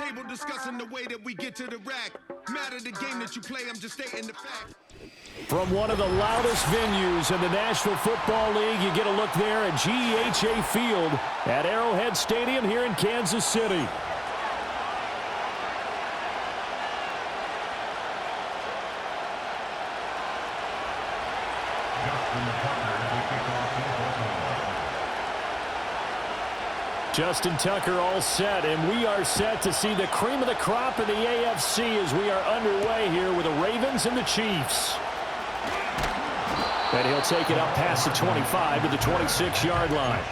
table discussing the way that we get to the rack. Matter the game that you play, I'm just stating the fact. From one of the loudest venues in the National Football League, you get a look there at GEHA Field at Arrowhead Stadium here in Kansas City. Justin Tucker all set, and we are set to see the cream of the crop in the AFC as we are underway here with the Ravens and the Chiefs. And he'll take it up past the 25 to the 26-yard line.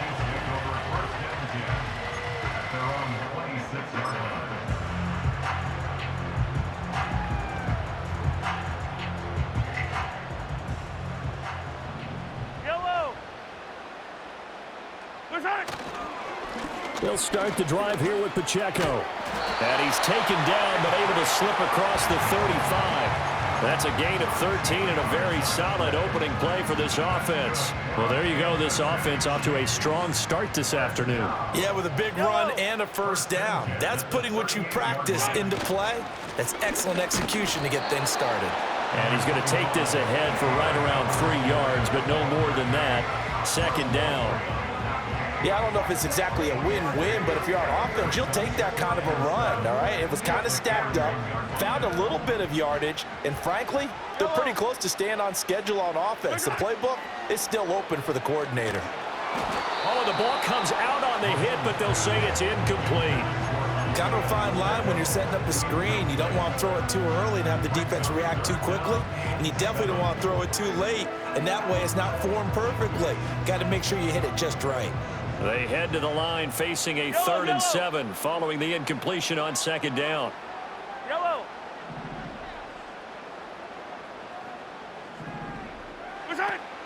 They'll start the drive here with Pacheco. And he's taken down, but able to slip across the 35. That's a gain of 13 and a very solid opening play for this offense. Well, there you go. This offense off to a strong start this afternoon. Yeah, with a big run and a first down. That's putting what you practice into play. That's excellent execution to get things started. And he's going to take this ahead for right around 3 yards, but no more than that. Second down. Yeah, I don't know if it's exactly a win-win, but if you're on offense, you'll take that kind of a run, all right? It was kind of stacked up, found a little bit of yardage, and frankly, they're pretty close to staying on schedule on offense. The playbook is still open for the coordinator. Oh, the ball comes out on the hit, but they'll say it's incomplete. Kind of a fine line when you're setting up the screen. You don't want to throw it too early and have the defense react too quickly, and you definitely don't want to throw it too late, and that way it's not formed perfectly. Got to make sure you hit it just right. They head to the line facing a 3rd and 7 following the incompletion on second down. Yellow.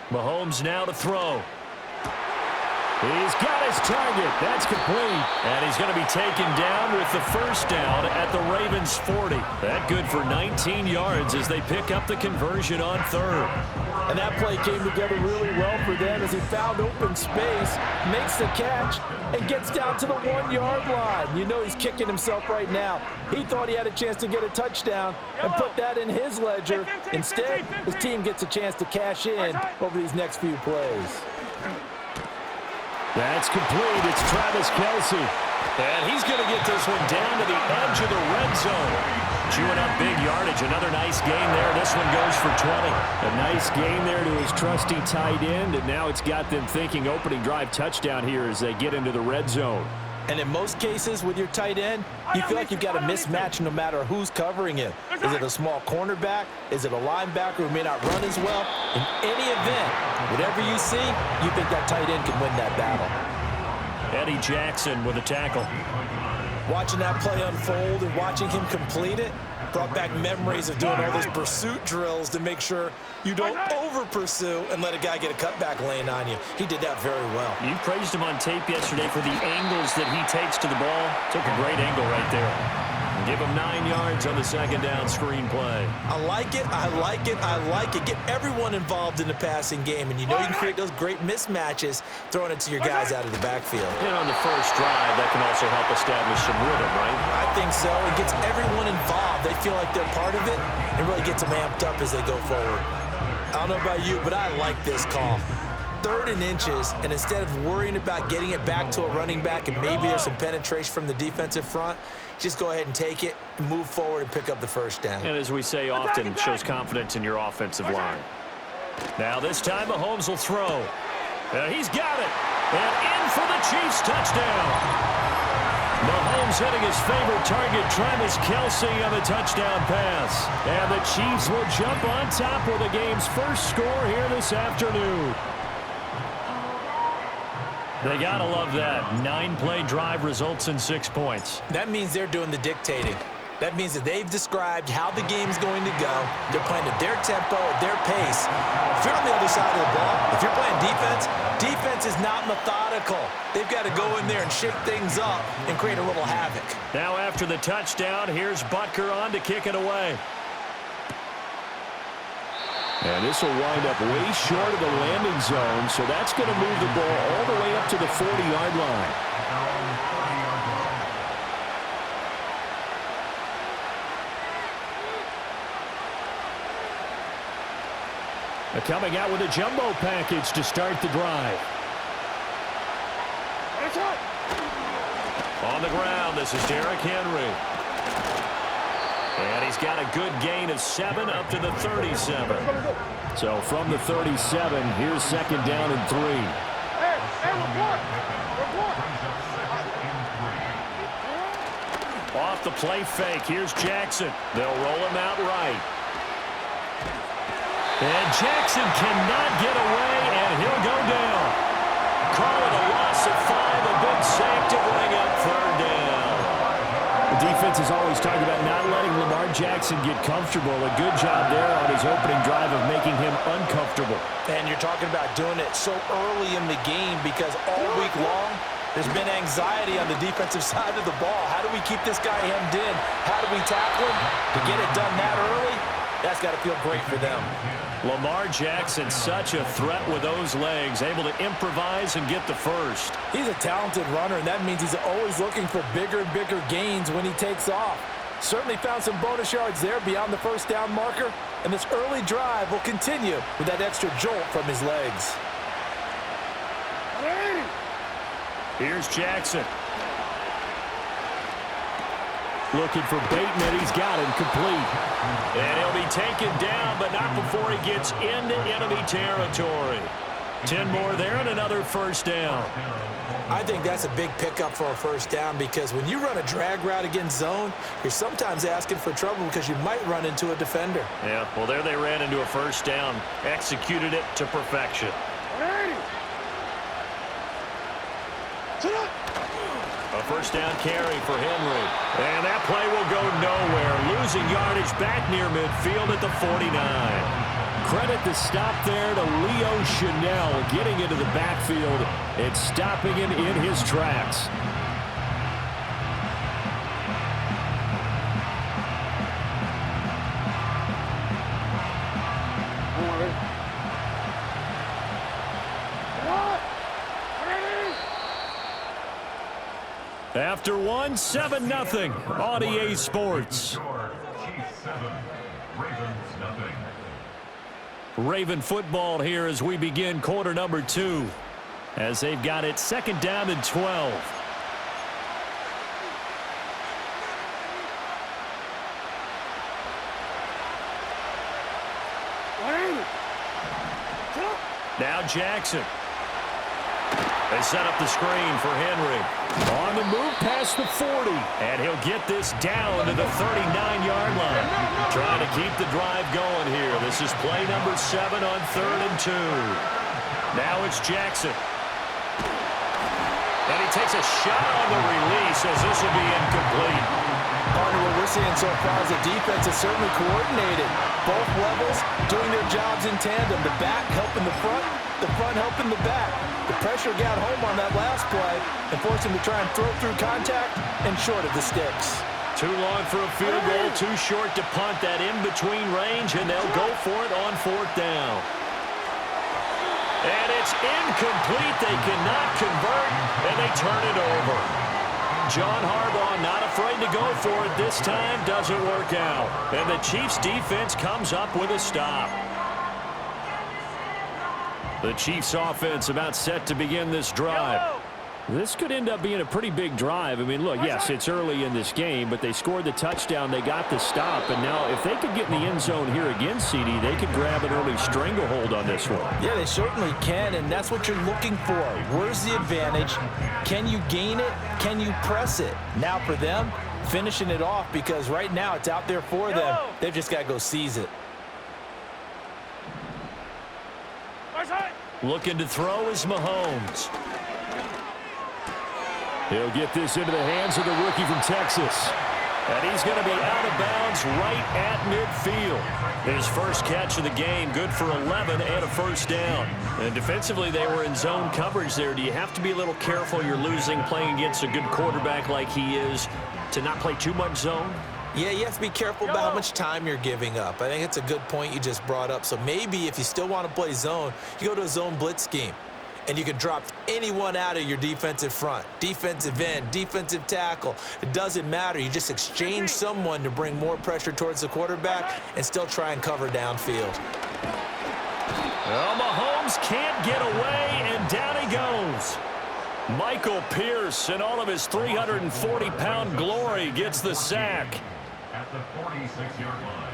Mahomes now to throw. He's got his target. That's complete. And he's going to be taken down with the first down at the Ravens' 40. That good for 19 yards as they pick up the conversion on 3rd. And that play came together really well for them as he found open space, makes the catch, and gets down to the 1-yard line. You know he's kicking himself right now. He thought he had a chance to get a touchdown and put that in his ledger. Instead, his team gets a chance to cash in over these next few plays. That's complete. It's Travis Kelce. And he's going to get this one down to the edge of the red zone. Chewing up big yardage. Another nice gain there. This one goes for 20. A nice gain there to his trusty tight end, and now it's got them thinking opening drive touchdown here as they get into the red zone. And in most cases with your tight end, you feel like you've got a mismatch no matter who's covering him. Is it a small cornerback? Is it a linebacker who may not run as well? In any event, whatever you see, you think that tight end can win that battle. Eddie Jackson with a tackle. Watching that play unfold and watching him complete it brought back memories of doing all those pursuit drills to make sure you don't over-pursue and let a guy get a cutback lane on you. He did that very well. You praised him on tape yesterday for the angles that he takes to the ball. Took a great angle right there. Give him 9 yards on the second down screen play. I like it, I like it, I like it. Get everyone involved in the passing game, and you know you can create those great mismatches throwing it to your guys out of the backfield. And on the first drive, that can also help establish some rhythm, right? I think so. It gets everyone involved. They feel like they're part of it and really gets them amped up as they go forward. I don't know about you, but I like this call. 3rd and inches, and instead of worrying about getting it back to a running back and maybe there's some penetration from the defensive front, just go ahead and take it, move forward, and pick up the first down. And as we say often, shows confidence in your offensive line. Now this time Mahomes will throw. He's got it. And in for the Chiefs touchdown. Mahomes hitting his favorite target, Travis Kelce, on the touchdown pass. And the Chiefs will jump on top with the game's first score here this afternoon. They gotta love that. 9-play drive results in 6 points. That means they're doing the dictating. That means that they've described how the game's going to go. They're playing at their tempo, at their pace. If you're on the other side of the ball, if you're playing defense, defense is not methodical. They've got to go in there and shake things up and create a little havoc. Now after the touchdown, here's Butker on to kick it away. And this will wind up way short of the landing zone, so that's going to move the ball all the way up to the 40-yard line. Coming out with a jumbo package to start the drive. On the ground, this is Derrick Henry. And he's got a good gain of 7 up to the 37. So from the 37, here's second down and 3. Off the play fake, here's Jackson. They'll roll him out right. And Jackson cannot get away, and he'll go down. Call it a loss of 5, a big sack to bring up third down. The defense is always talking about not letting Lamar Jackson get comfortable. A good job there on his opening drive of making him uncomfortable. And you're talking about doing it so early in the game because all week long, there's been anxiety on the defensive side of the ball. How do we keep this guy hemmed in? How do we tackle him? To get it done that early, that's got to feel great for them. Lamar Jackson, such a threat with those legs, able to improvise and get the first. He's a talented runner, and that means he's always looking for bigger and bigger gains when he takes off. Certainly found some bonus yards there beyond the first down marker, and this early drive will continue with that extra jolt from his legs. Here's Jackson. Looking for Bateman. He's got him complete. And he'll be taken down, but not before he gets into enemy territory. 10 more there and another first down. I think that's a big pickup for a first down because when you run a drag route against zone, you're sometimes asking for trouble because you might run into a defender. Yeah, well, there they ran into a first down. Executed it to perfection. A first down carry for Henry. And that play will go nowhere. Losing yardage back near midfield at the 49. Credit the stop there to Leo Chanel getting into the backfield and stopping him in his tracks. After one, 7-0 on EA Sports. Raven football here as we begin quarter number 2. As they've got it second down and 12. Now Jackson. They set up the screen for Henry. On the move past the 40. And he'll get this down to the 39-yard line. Trying to keep the drive going here. This is play number 7 on 3rd and 2. Now it's Jackson. And he takes a shot on the release as this will be incomplete. What we're seeing so far is the defense is certainly coordinated. Both levels doing their jobs in tandem. The back helping the front helping the back. The pressure got home on that last play and forced him to try and throw through contact and short of the sticks. Too long for a field goal, too short to punt that in-between range, and they'll go for it on 4th down. And it's incomplete. They cannot convert, and they turn it over. John Harbaugh not afraid to go for it this time. Doesn't work out. And the Chiefs' defense comes up with a stop. The Chiefs' offense about set to begin this drive. This could end up being a pretty big drive. I mean, look, yes, it's early in this game, but they scored the touchdown. They got the stop. And now if they could get in the end zone here again, CD, they could grab an early stranglehold on this one. Yeah, they certainly can, and that's what you're looking for. Where's the advantage? Can you gain it? Can you press it? Now for them, finishing it off because right now it's out there for them. They've just got to go seize it. Looking to throw is Mahomes. He'll get this into the hands of the rookie from Texas. And he's going to be out of bounds right at midfield. His first catch of the game, good for 11 and a first down. And defensively, they were in zone coverage there. Do you have to be a little careful? You're losing playing against a good quarterback like he is to not play too much zone? Yeah, you have to be careful about how much time you're giving up. I think it's a good point you just brought up. So maybe if you still want to play zone, you go to a zone blitz scheme. And you can drop anyone out of your defensive front, defensive end, defensive tackle. It doesn't matter. You just exchange someone to bring more pressure towards the quarterback and still try and cover downfield. Well, Mahomes can't get away, and down he goes. Michael Pierce, in all of his 340-pound glory, gets the sack. At the 46-yard line.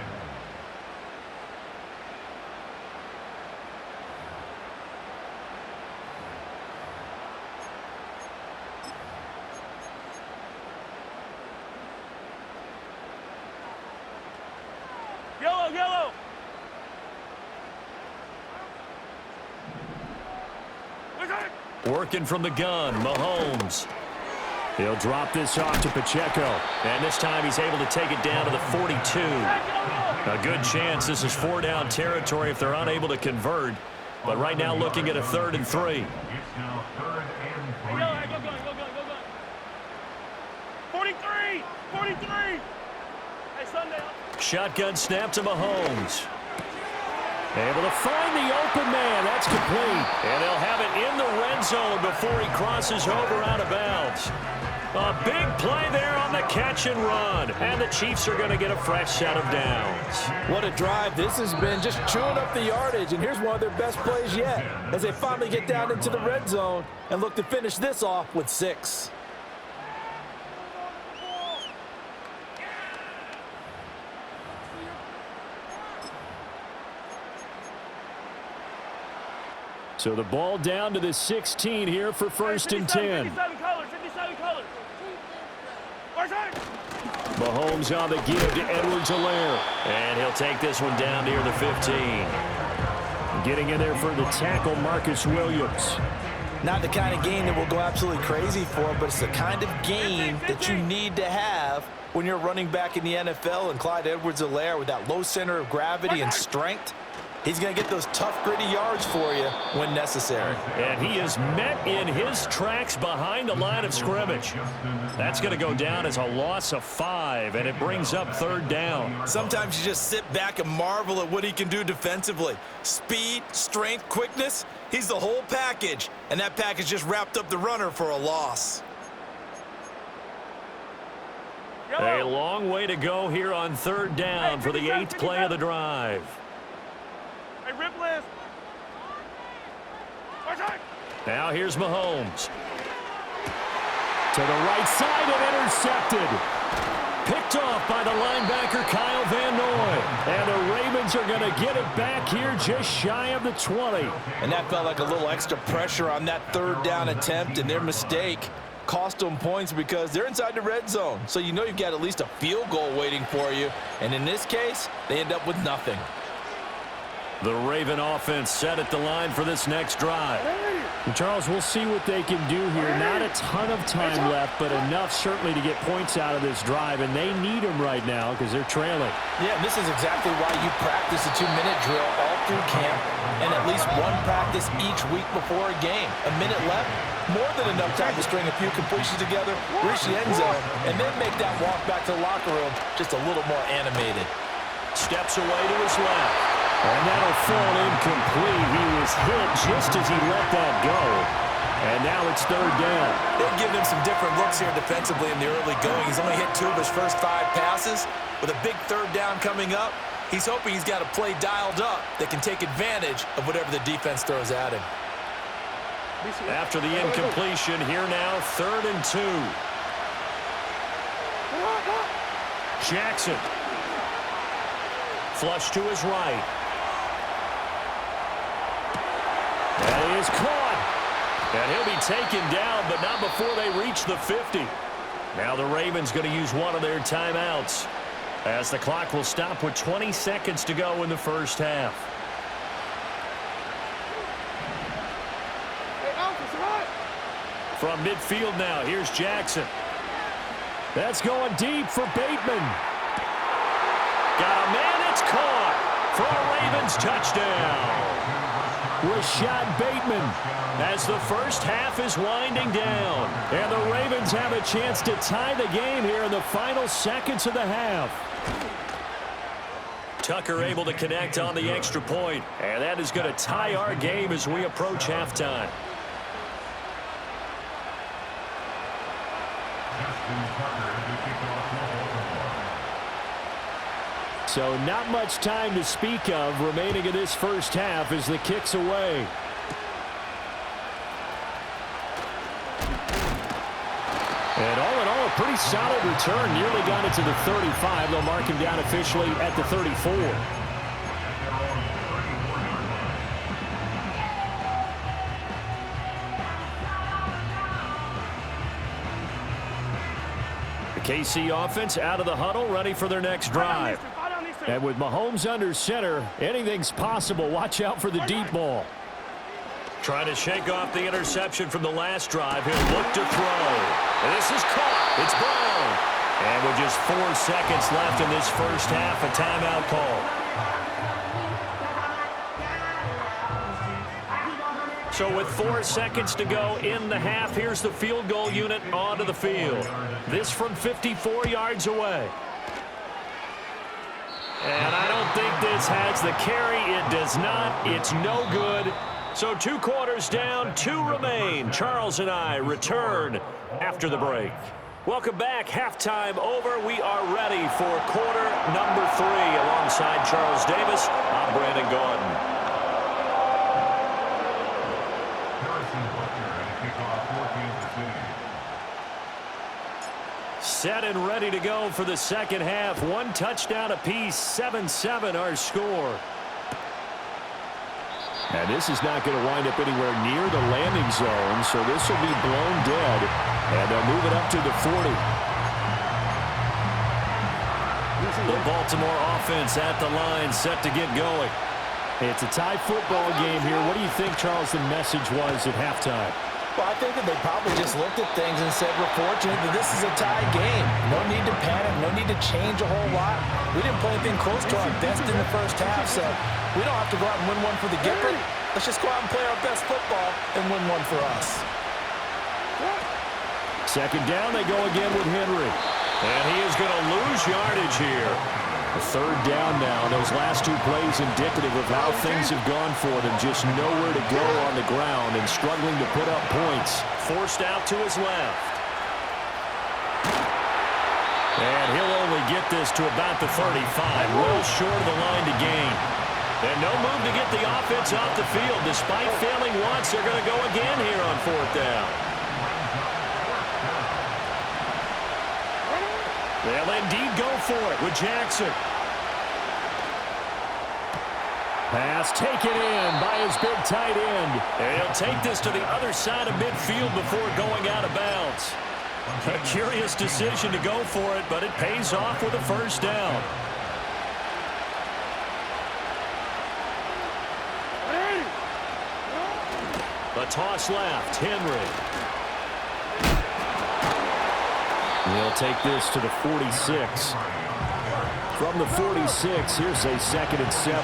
Yellow, yellow. Working from the gun, Mahomes. He'll drop this off to Pacheco. And this time he's able to take it down to the 42. A good chance this is 4-down territory if they're unable to convert. But right now looking at a 3rd and 3. It's now 3rd and 3. Go. 43. 43. Hey, Sunday. Shotgun snap to Mahomes. Able to find the open man. That's complete. And they'll have it in the red zone before he crosses over out of bounds. A big play there on the catch and run. And the Chiefs are going to get a fresh set of downs. What a drive this has been, just chewing up the yardage. And here's one of their best plays yet as they finally get down into the red zone and look to finish this off with 6. So the ball down to the 16 here for 1st and 10. 57 colors, 57 colors. Mahomes on the give to Edwards-Helaire. And he'll take this one down near the 15. Getting in there for the tackle, Marcus Williams. Not the kind of game that we'll go absolutely crazy for, but it's the kind of game that you need to have when you're running back in the NFL. And Clyde Edwards-Helaire, with that low center of gravity and strength, he's going to get those tough, gritty yards for you when necessary. And he is met in his tracks behind the line of scrimmage. That's going to go down as a loss of 5, and it brings up 3rd down. Sometimes you just sit back and marvel at what he can do defensively. Speed, strength, quickness, he's the whole package. And that package just wrapped up the runner for a loss. A long way to go here on 3rd down for the 8th play of the drive. Hey, rip list. Now here's Mahomes. To the right side and intercepted. Picked off by the linebacker Kyle Van Noy. And the Ravens are going to get it back here just shy of the 20. And that felt like a little extra pressure on that 3rd down attempt, and their mistake cost them points because they're inside the red zone. So you know you've got at least a field goal waiting for you. And in this case, they end up with nothing. The Raven offense set at the line for this next drive. And Charles, we'll see what they can do here. Not a ton of time left, but enough certainly to get points out of this drive, and they need them right now because they're trailing. Yeah, and this is exactly why you practice a 2-minute drill all through camp and at least one practice each week before a game. A minute left, more than enough time to string a few completions together, reach the end zone, and then make that walk back to the locker room just a little more animated. Steps away to his left. And that'll fall incomplete. He was hit just as he let that go. And now it's 3rd down. They've given him some different looks here defensively in the early going. He's only hit 2 of his first 5 passes. With a big 3rd down coming up, he's hoping he's got a play dialed up that can take advantage of whatever the defense throws at him. After the incompletion, here now, 3rd and 2. Jackson. Flush to his right. And he is caught. And he'll be taken down, but not before they reach the 50. Now the Ravens going to use one of their timeouts as the clock will stop with 20 seconds to go in the first half. From midfield now, here's Jackson. That's going deep for Bateman. Got a man that's caught for a Ravens touchdown. Rashad Bateman as the first half is winding down. And the Ravens have a chance to tie the game here in the final seconds of the half. Tucker able to connect on the extra point. And that is going to tie our game as we approach halftime. So not much time to speak of remaining in this first half as the kick's away. And all in all, a pretty solid return. Nearly got it to the 35. They'll mark him down officially at the 34. The KC offense out of the huddle, ready for their next drive. And with Mahomes under center, anything's possible. Watch out for the deep ball. Trying to shake off the interception from the last drive. He'll look to throw. And this is caught. It's blown. And with just 4 seconds left in this first half, a timeout call. So with 4 seconds to go in the half, here's the field goal unit onto the field. This from 54 yards away. And I don't think this has the carry. It does not. It's no good. So 2 quarters down, 2 remain. Charles and I return after the break. Welcome back. Halftime over. We are ready for quarter number 3. Alongside Charles Davis, I'm Brandon Gaudin. Set and ready to go for the second half. 1 touchdown apiece, 7-7 our score. And this is not going to wind up anywhere near the landing zone, so this will be blown dead. And they'll move it up to the 40. The Baltimore offense at the line, set to get going. It's a tie football game here. What do you think, Charles, the message was at halftime? Well, I think that they probably just looked at things and said, we're fortunate that this is a tie game. No need to panic, no need to change a whole lot. We didn't play anything close to our best in the first half, so we don't have to go out and win one for the Gipper. Let's just go out and play our best football and win one for us. Second down, they go again with Henry. And he is going to lose yardage here. A third down now. Those last 2 plays indicative of how things have gone for them. Just nowhere to go on the ground and struggling to put up points. Forced out to his left. And he'll only get this to about the 35. Well short of the line to gain. And no move to get the offense off the field. Despite failing once, they're going to go again here on 4th down. They'll indeed go for it with Jackson. Pass taken in by his big tight end. And he'll take this to the other side of midfield before going out of bounds. A curious decision to go for it, but it pays off with a first down. A toss left, Henry. They'll take this to the 46. From the 46, here's a 2nd and 7.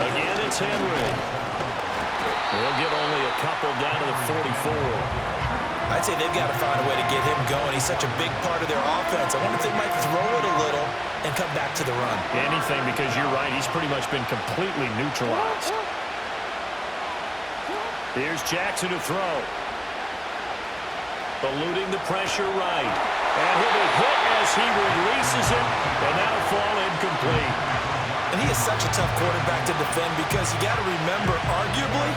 Again, it's Henry. They'll get only a couple down to the 44. I'd say they've got to find a way to get him going. He's such a big part of their offense. I wonder if they might throw it a little and come back to the run. Anything, because you're right, he's pretty much been completely neutralized. Here's Jackson to throw. Eluding the pressure right. And he'll be hit as he releases it, and that'll fall incomplete. And he is such a tough quarterback to defend because you got to remember, arguably,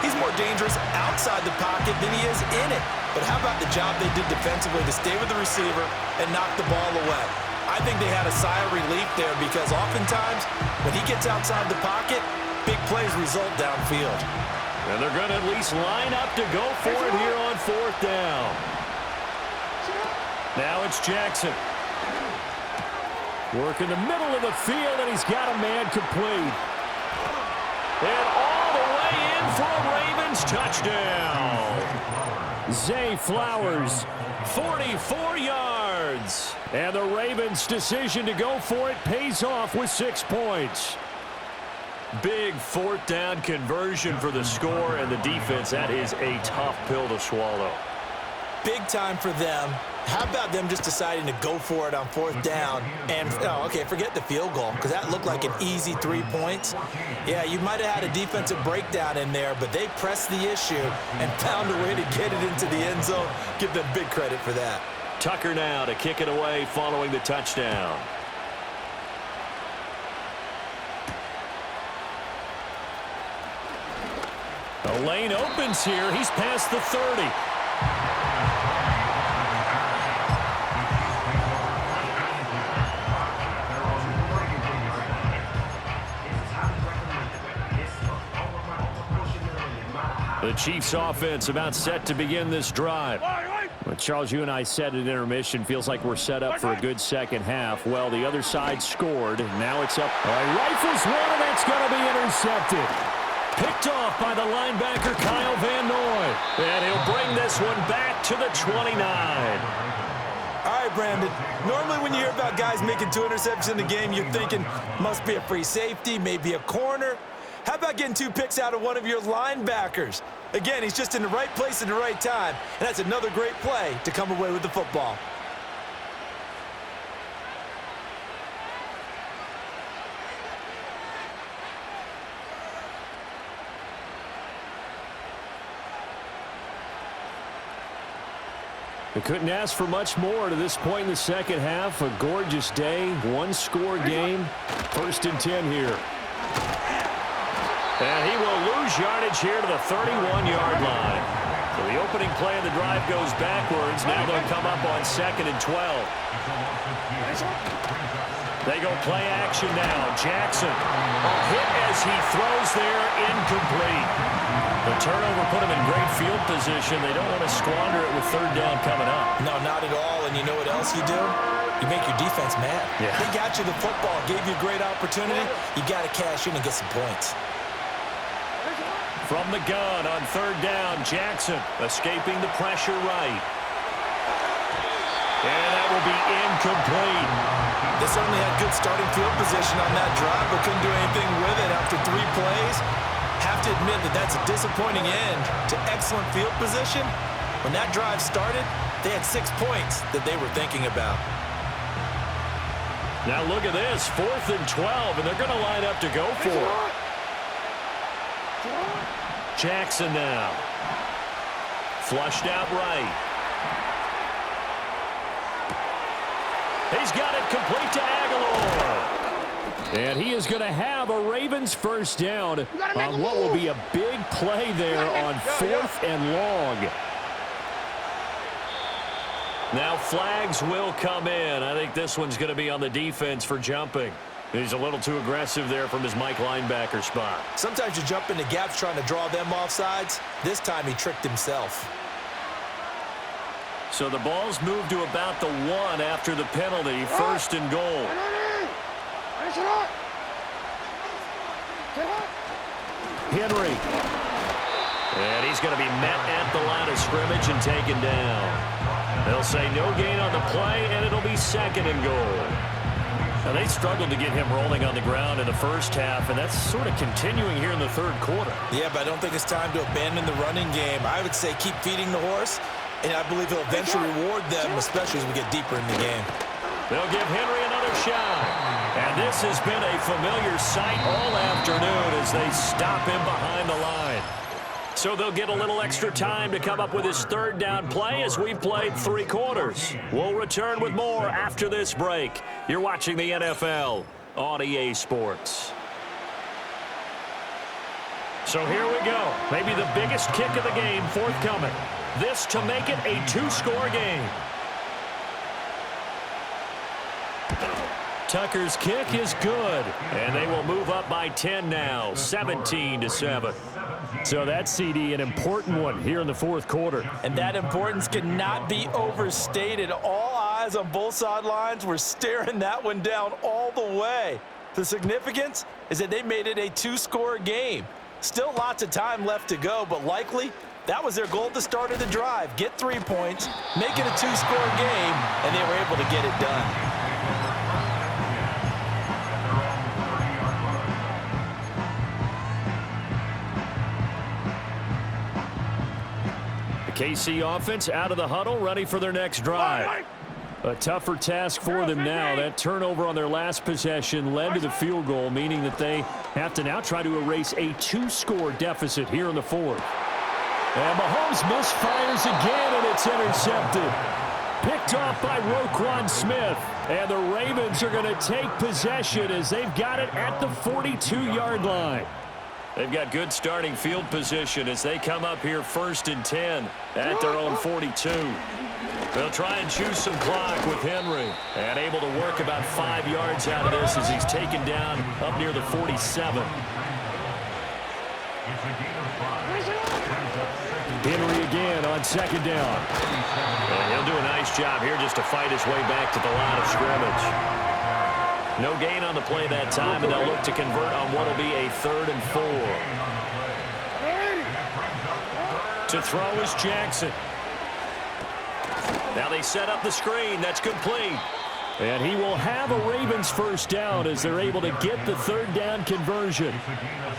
he's more dangerous outside the pocket than he is in it. But how about the job they did defensively to stay with the receiver and knock the ball away? I think they had a sigh of relief there because oftentimes when he gets outside the pocket, big plays result downfield. And they're going to at least line up to go for it here on 4th down. Now it's Jackson. Work in the middle of the field, and he's got a man complete. And all the way in for a Ravens touchdown. Zay Flowers, 44 yards. And the Ravens' decision to go for it pays off with 6 points. Big 4th down conversion for the score, and the defense, that is a tough pill to swallow. Big time for them. How about them just deciding to go for it on 4th down? And, okay, forget the field goal, because that looked like an easy 3 points. Yeah, you might have had a defensive breakdown in there, but they pressed the issue and found a way to get it into the end zone. Give them big credit for that. Tucker now to kick it away following the touchdown. The lane opens here. He's past the 30. The Chiefs offense about set to begin this drive. Well, Charles, you and I said at intermission, feels like we're set up for a good second half. Well, the other side scored. Now it's up. Rifles one, and it's going to be intercepted. Picked off by the linebacker, Kyle Van Noy. And he'll bring this one back to the 29. All right, Brandon. Normally when you hear about guys making 2 interceptions in the game, you're thinking must be a free safety, maybe a corner. How about getting 2 picks out of one of your linebackers? Again, he's just in the right place at the right time, and that's another great play to come away with the football. They couldn't ask for much more to this point in the second half. A gorgeous day, 1-score game. 1st and 10 here. And he will lose yardage here to the 31-yard line. So the opening play of the drive goes backwards. Now they'll come up on 2nd and 12. They go play action now. Jackson, a hit as he throws there, incomplete. The turnover put him in great field position. They don't want to squander it with 3rd down coming up. No, not at all. And you know what else you do? You make your defense mad. Yeah. They got you the football, gave you a great opportunity. You got to cash in and get some points. From the gun on 3rd down, Jackson escaping the pressure right. And that will be incomplete. They certainly had good starting field position on that drive, but couldn't do anything with it after 3 plays. Have to admit that that's a disappointing end to excellent field position. When that drive started, they had 6 points that they were thinking about. Now look at this, 4th and 12, and they're going to line up to go for it. Jackson now. Flushed out right. He's got it complete to Aguilar. And he is going to have a Ravens 1st down on what will be a big play there on 4th and long. Now flags will come in. I think this one's going to be on the defense for jumping. He's a little too aggressive there from his Mike linebacker spot. Sometimes you jump into gaps trying to draw them off sides. This time he tricked himself. So the ball's moved to about the 1 after the penalty. 1st and goal. Henry. And he's going to be met at the line of scrimmage and taken down. They'll say no gain on the play, and it'll be 2nd and goal. Now, they struggled to get him rolling on the ground in the first half, and that's sort of continuing here in the 3rd quarter. Yeah, but I don't think it's time to abandon the running game. I would say keep feeding the horse, and I believe he'll eventually reward them, especially as we get deeper in the game. They'll give Henry another shot. And this has been a familiar sight all afternoon as they stop him behind the line. So they'll get a little extra time to come up with his 3rd down play as we've played 3 quarters. We'll return with more after this break. You're watching the NFL on EA Sports. So here we go. Maybe the biggest kick of the game forthcoming. This to make it a 2-score game. Tucker's kick is good, and they will move up by 10 now, 17-7. So that CD, an important one here in the 4th quarter. And that importance cannot be overstated. All eyes on both sidelines were staring that one down all the way. The significance is that they made it a 2-score game. Still lots of time left to go, but likely that was their goal at the start of the drive. Get 3 points, make it a 2-score game, and they were able to get it done. KC offense out of the huddle, ready for their next drive. A tougher task for them now. That turnover on their last possession led to the field goal, meaning that they have to now try to erase a 2-score deficit here in the 4th. And Mahomes misfires again, and it's intercepted. picked off by Roquan Smith. And the Ravens are going to take possession as they've got it at the 42-yard line. They've got good starting field position as they come up here 1st and 10 at their own 42. They'll try and choose some clock with Henry. And able to work about 5 yards out of this as he's taken down up near the 47. Henry again on 2nd down. And he'll do a nice job here just to fight his way back to the line of scrimmage. No gain on the play that time, and they'll look to convert on what will be a 3rd and 4. To throw is Jackson. Now they set up the screen. That's complete. And he will have a Ravens 1st down as they're able to get the 3rd down conversion.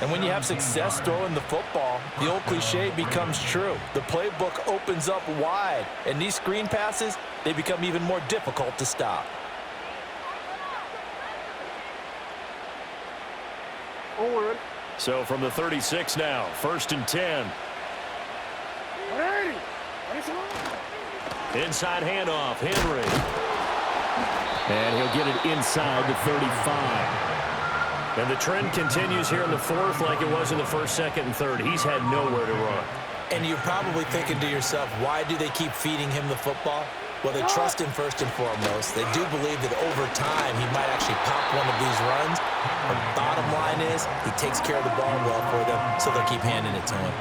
And when you have success throwing the football, the old cliche becomes true. The playbook opens up wide, and these screen passes, they become even more difficult to stop. So from the 36 now, 1st and 10. Inside handoff, Henry. And he'll get it inside the 35. And the trend continues here in the 4th like it was in the 1st, 2nd, and 3rd. He's had nowhere to run. And you're probably thinking to yourself, why do they keep feeding him the football? Well, they trust him first and foremost. They do believe that over time he might actually pop one of these runs. But bottom line is he takes care of the ball well for them, so they'll keep handing it to him.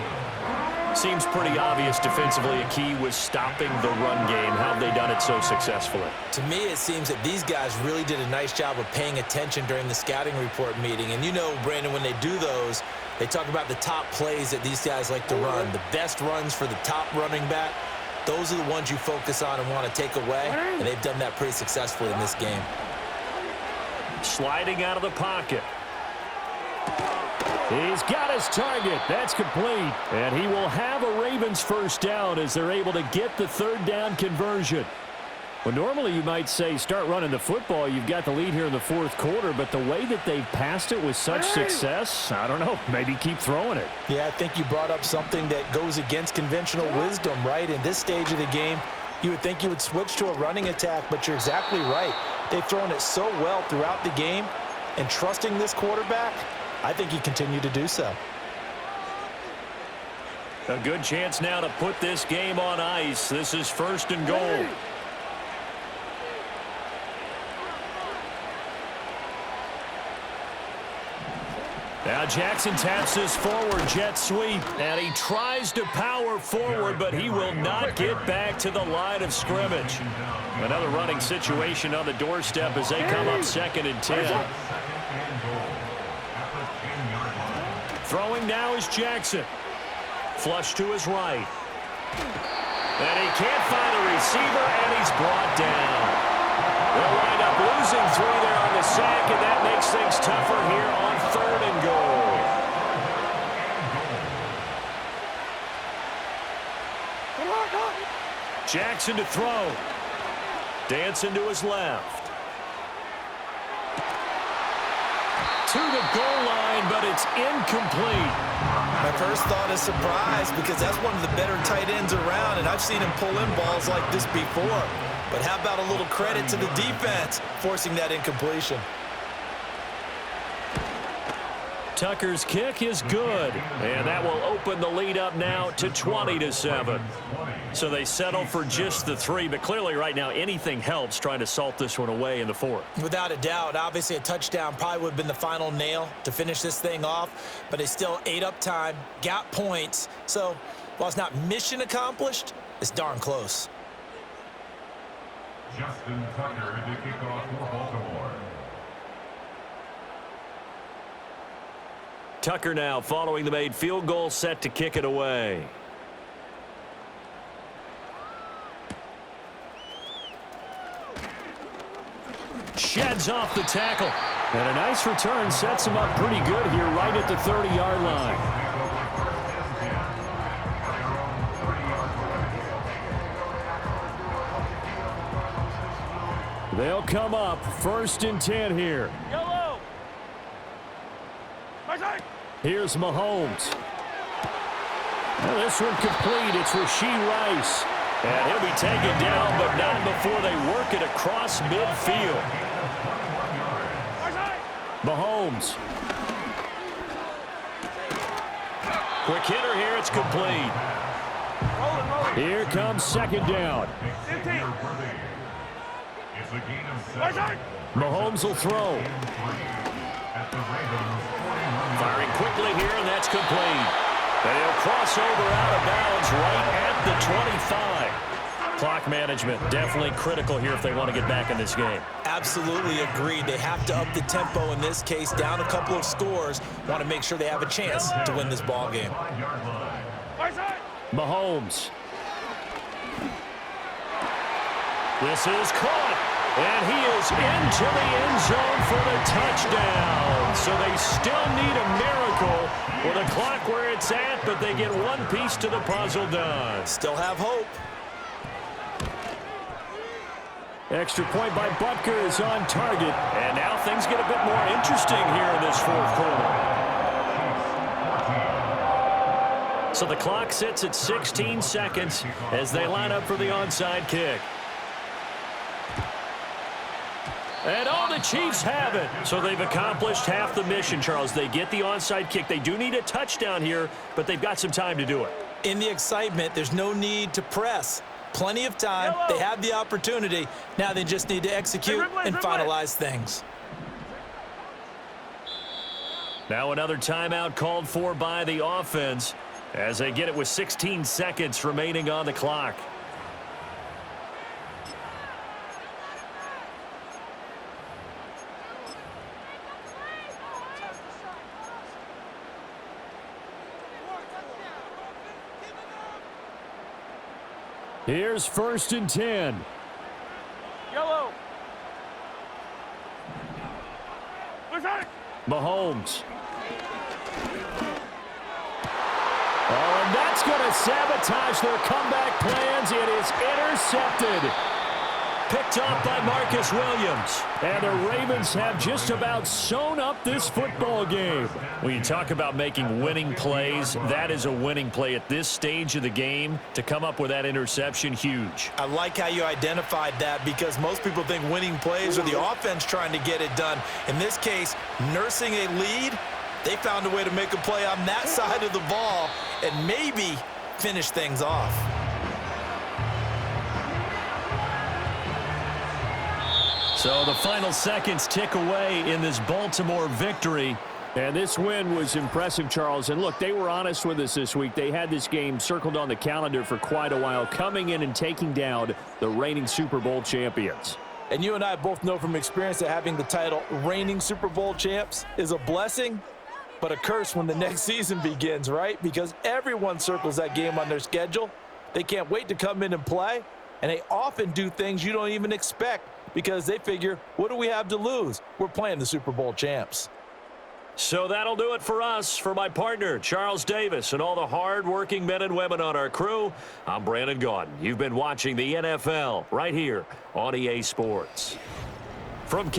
Seems pretty obvious defensively a key was stopping the run game. How have they done it so successfully? To me, it seems that these guys really did a nice job of paying attention during the scouting report meeting. And you know, Brandon, when they do those, they talk about the top plays that these guys like to run. The best runs for the top running back, those are the ones you focus on and want to take away. And they've done that pretty successfully in this game. Sliding out of the pocket. He's got his target. That's complete. And he will have a Ravens 1st down as they're able to get the 3rd down conversion. Well, normally you might say start running the football. You've got the lead here in the 4th quarter, but the way that they've passed it with such success, I don't know, maybe keep throwing it. Yeah, I think you brought up something that goes against conventional wisdom, right? In this stage of the game, you would think you would switch to a running attack, but you're exactly right. They've thrown it so well throughout the game, and trusting this quarterback, I think he continued to do so. A good chance now to put this game on ice. This is 1st and goal. Now Jackson taps this forward jet sweep, and he tries to power forward, but he will not get back to the line of scrimmage. Another running situation on the doorstep as they come up 2nd and 10. Throwing now is Jackson. Flush to his right. And he can't find a receiver, and he's brought down. They'll wind up losing 3 there on the sack, and that makes things tougher here on 3rd and goal. Jackson to throw. Dancing to his left. To the goal line, but it's incomplete. My first thought is surprise because that's one of the better tight ends around, and I've seen him pull in balls like this before. But how about a little credit to the defense forcing that incompletion? Tucker's kick is good, and that will open the lead up now to 20-7. So they settle for just the 3, but clearly right now anything helps trying to salt this one away in the 4th. Without a doubt, obviously a touchdown probably would have been the final nail to finish this thing off, but they still ate up time, got points. So while it's not mission accomplished, it's darn close. Justin Tucker to kick off for Baltimore. Tucker now following the made field goal, set to kick it away. Sheds off the tackle. And a nice return sets him up pretty good here right at the 30-yard line. They'll come up 1st and 10 here. Yellow. Here's Mahomes. Now this one complete. It's Rashee Rice. And he'll be taken down, but not before they work it across midfield. Mahomes. Quick hitter here. It's complete. Here comes second down. Mahomes will throw. Firing quickly here, and that's complete. And he'll cross over out of bounds right at the 25. Clock management definitely critical here if they want to get back in this game. Absolutely agreed. They have to up the tempo in this case, down a couple of scores. Want to make sure they have a chance to win this ball game. Mahomes. This is caught, and he is into the end zone for the touchdown. So they still need a miracle with a clock where it's at, but they get one piece to the puzzle done. Still have hope. Extra point by Butker is on target. And now things get a bit more interesting here in this fourth quarter. So the clock sits at 16 seconds as they line up for the onside kick. And all the Chiefs have it. So they've accomplished half the mission, Charles. They get the onside kick. They do need a touchdown here, but they've got some time to do it. In the excitement, there's no need to press. Plenty of time. They have the opportunity. Now they just need to execute and finalize things. Now another timeout called for by the offense as they get it with 16 seconds remaining on the clock. Here's 1st and 10. Yellow. Mahomes. Oh, and that's going to sabotage their comeback plans. It is intercepted. Picked off by Marcus Williams. And the Ravens have just about sewn up this football game. When you talk about making winning plays, that is a winning play at this stage of the game. To come up with that interception, huge. I like how you identified that because most people think winning plays are the offense trying to get it done. In this case, nursing a lead, they found a way to make a play on that side of the ball and maybe finish things off. So the final seconds tick away in this Baltimore victory. And this win was impressive, Charles. And look, they were honest with us this week. They had this game circled on the calendar for quite a while, coming in and taking down the reigning Super Bowl champions. And you and I both know from experience that having the title reigning Super Bowl champs is a blessing, but a curse when the next season begins, right? Because everyone circles that game on their schedule. They can't wait to come in and play, and they often do things you don't even expect because they figure, what do we have to lose? We're playing the Super Bowl champs. So that'll do it for us. For my partner, Charles Davis, and all the hard-working men and women on our crew, I'm Brandon Gaudin. You've been watching the NFL right here on EA Sports. From